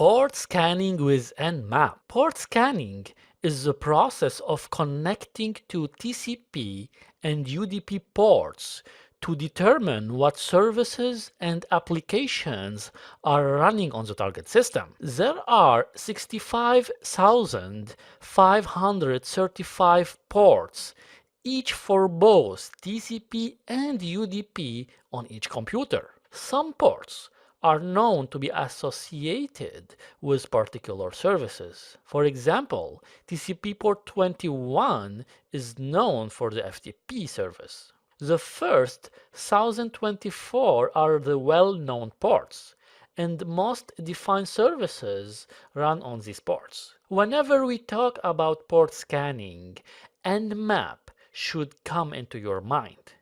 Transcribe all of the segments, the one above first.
Port scanning with Nmap. Port scanning is the process of connecting to TCP and UDP ports to determine what services and applications are running on the target system. There are 65,535 ports, each for both TCP and UDP on each computer. Some ports are known to be associated with particular services. For example, TCP port 21 is known for the FTP service. The first 1024 are the well-known ports, and most defined services run on these ports. Whenever we talk about port scanning, Nmap should come into your mind.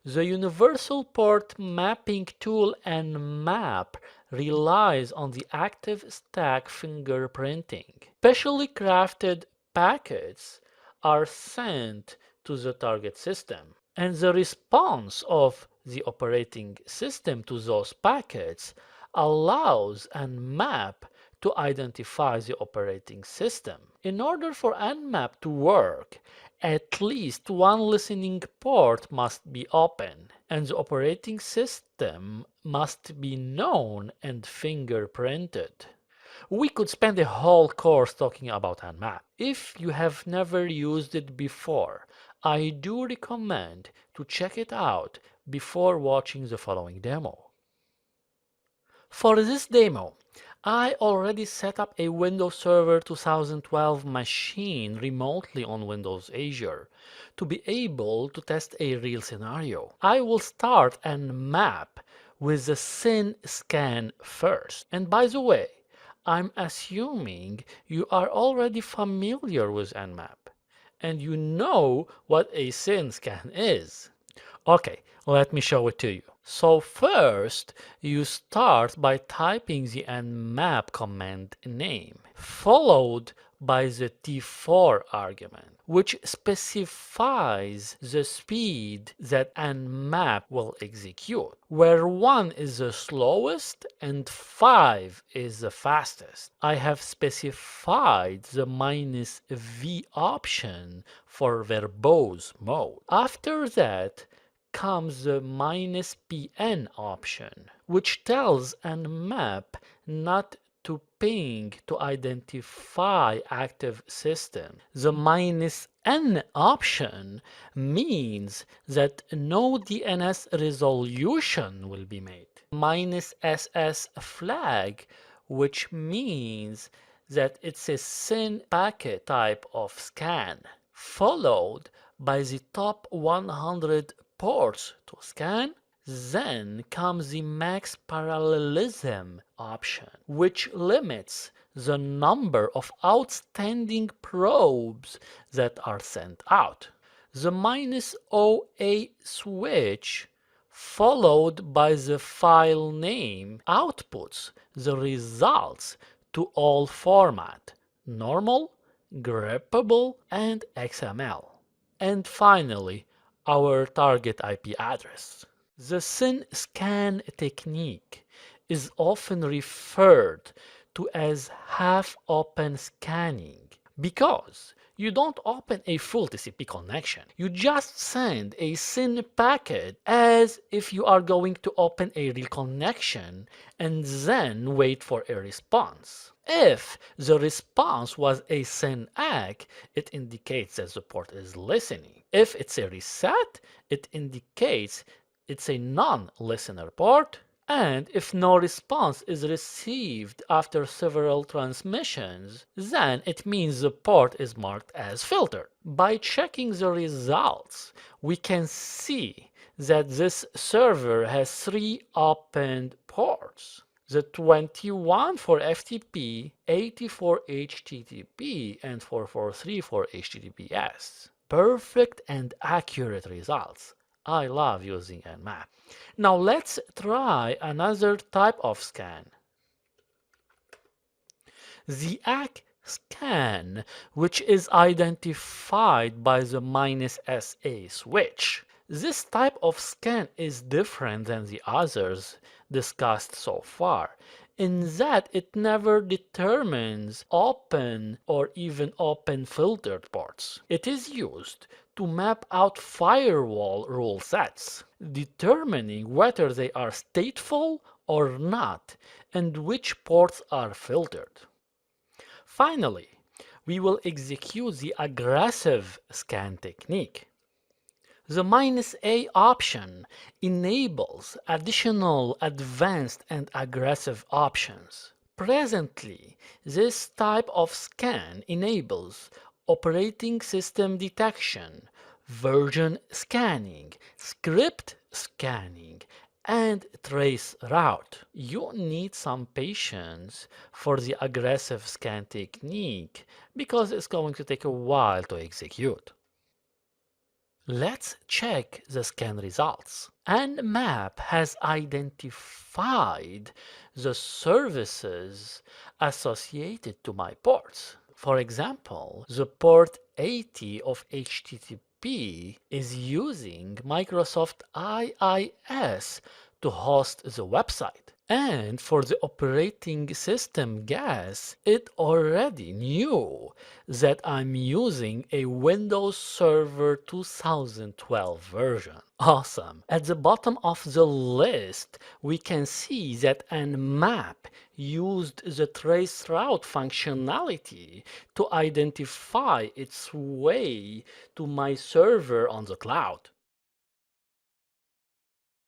The universal port mapping tool Nmap relies on the active stack fingerprinting. Specially crafted packets are sent to the target system, and the response of the operating system to those packets allows Nmap to identify the operating system. In order for Nmap to work, at least one listening port must be open, and the operating system must be known and fingerprinted. We could spend a whole course talking about Nmap. If you have never used it before, I do recommend to check it out before watching the following demo. For this demo, I already set up a Windows Server 2012 machine remotely on Windows Azure to be able to test a real scenario. I will start Nmap with the SYN scan first. And by the way, I'm assuming you are already familiar with Nmap and you know what a SYN scan is. Okay, let me show it to you. So first, you start by typing the nmap command name, followed by the T4 argument, which specifies the speed that nmap will execute, where 1 is the slowest and 5 is the fastest. I have specified the -v option for verbose mode. After that, comes the -pn option, which tells Nmap not to ping to identify active system. The -n option means that no DNS resolution will be made. -ss flag, which means that it's a SYN packet type of scan, followed by the top 100 ports to scan. Then comes the max parallelism option, which limits the number of outstanding probes that are sent out. The -OA switch, followed by the file name, outputs the results to all format: normal, grippable, and XML. And finally, our target IP address. The SYN scan technique is often referred to as half-open scanning because you don't open a full TCP connection. You just send a SYN packet as if you are going to open a real connection and then wait for a response. If the response was a SYN ACK, it indicates that the port is listening. If it's a reset, it indicates it's a non-listener port. And if no response is received after several transmissions, then it means the port is marked as filtered. By checking the results, we can see that this server has 3 opened ports: the 21 for FTP, 80 for HTTP, and 443 for HTTPS. Perfect and accurate results. I love using Nmap. Now let's try another type of scan. The ACK scan, which is identified by the -SA switch. This type of scan is different than the others discussed so far. in that it never determines open or even open filtered ports. It is used to map out firewall rule sets, determining whether they are stateful or not and which ports are filtered. Finally, we will execute the aggressive scan technique. The "-a option enables additional advanced and aggressive options. Presently, this type of scan enables operating system detection, version scanning, script scanning, and trace route. You need some patience for the aggressive scan technique because it's going to take a while to execute. Let's check the scan results. Nmap has identified the services associated to my ports. For example, the port 80 of HTTP is using Microsoft IIS to host the website. And for the operating system gas, it already knew that I'm using a Windows Server 2012 version. Awesome! At the bottom of the list, we can see that Nmap used the traceroute functionality to identify its way to my server on the cloud.